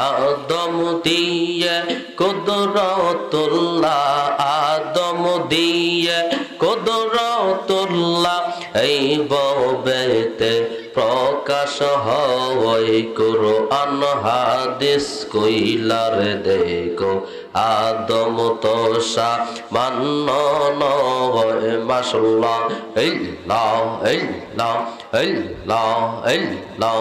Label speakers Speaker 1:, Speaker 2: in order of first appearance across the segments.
Speaker 1: আদম দিয়ে কুদরতুল্লাহ, আদম দিয়ে কুদরতুল্লাহ, এই ববেতে প্রকাশ হয় কুরআন হাদিস কইলার দেখো আদম তোষা মান্য নয় মাশাআল্লাহ ইল্লাহ ইল্লাহ ইল্লাহ ইল্লাহ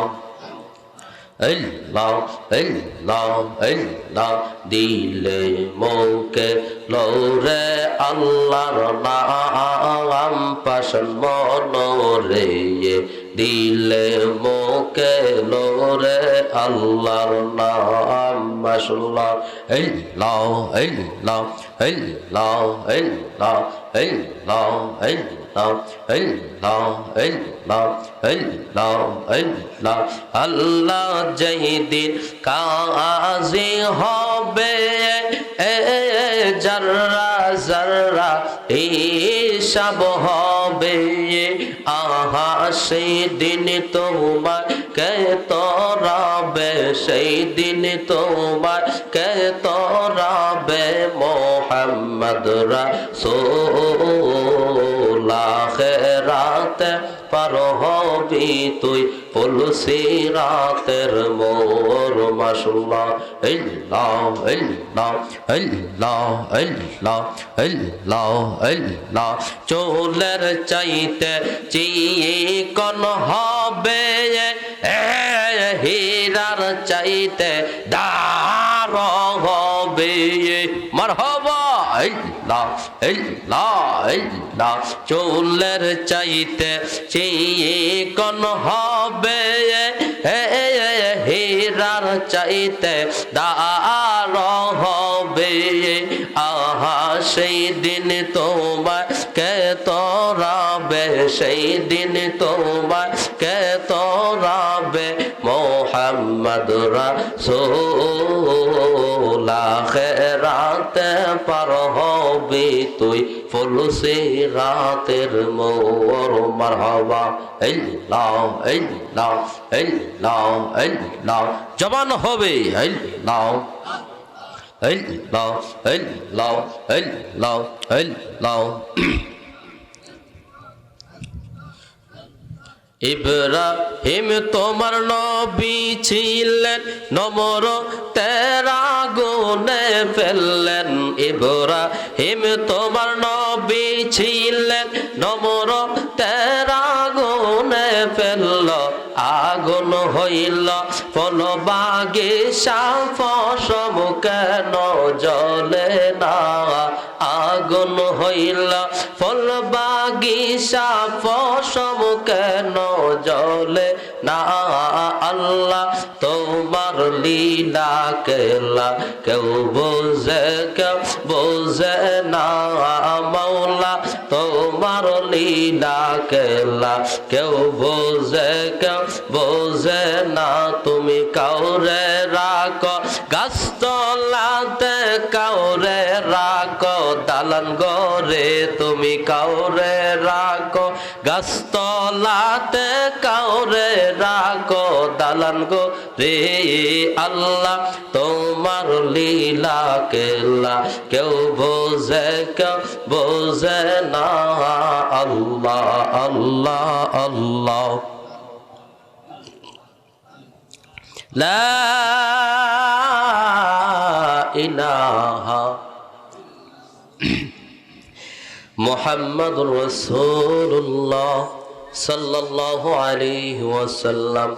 Speaker 1: ইল্লাহ ইল্লাহ ইল্লাহ দিলে মুখে লৌরে আল্লাহর নাম পাশন মনোরে দিলে মুখে লৌরে আল্লাহর নাম মাশাআল্লাহ ইল্লাহ ইল্লাহ ইল্লাহ ইল্লাহ ইল্লাহ ইল্লাহ ইল্লাহ ইল্লাহ ইল্লাহ ইল্লাহ আল্লাহ যেদিন কাজী হবে যারা যারা হিসাব হবে আহা সেই দিন তোমার কে তরাবে সেই দিন তোমার কে তরাবে মোহাম্মদ রাসূল আখিরাতে পার হবি তুই ফুল সিরাতের মোর মাশাআল্লাহ ইল্লাহ ইল্লাহ ইল্লাহ ইল্লাহ ইল্লাহ ইল্লাহ চুলের চাইতে চিকন হবে হীরার চাইতে দার হবে মারহাবা ইল্লাহ ইল্লাহ ইল্লাহ চুলের চাইতে চিকন হবে হীরার চাইতে দার হবে আহা সেই দিন তোমার কে তরাবে সেই দিন তোমার কে তরাবে মোহাম্মদ রাসূল আখিরাতে পার হবি তুই ফুল সিরাতের মোর মারহাবা ইল্লাহ ইল্লাহ ইল্লাহ ইল্লাহ জবান হবে ইল্লাহ ইল্লাহ ইল্লাহ ইল্লাহ ইল্লাহ ইব্রাহিম তোমার নবী ছিলেন নম্র তেরা গুনে ফেললেন ইব্রাহিম তোমার নবী ছিলেন নম্র তেরা গুনে ফেলল আগুন হইল ফল বাগিচা ফসম কেন জ্বলে না আগুন হইল ফল বাগিচা ফসম কেন জ্বলে না আল্লাহ তোমার লীলা কেলা কেউ বোঝে না মাওলা তোমার লীলা কেলা কেউ বোঝে না তুমি কাউরে রাখো গাছতলাতে কাউরে রাখো দালান ঘরে তুমি কাউরে রাখো গাছতলাতে কাউরে রাখো দালান ঘরে আল্লাহ তোমার লীলা কেলা কেউ বোঝে না আল্লাহ আল্লাহ আল্লাহ লা ইলাহা মুহাম্মাদুর রাসূলুল্লাহ সাল্লাল্লাহু আলাইহি ওয়াসাল্লাম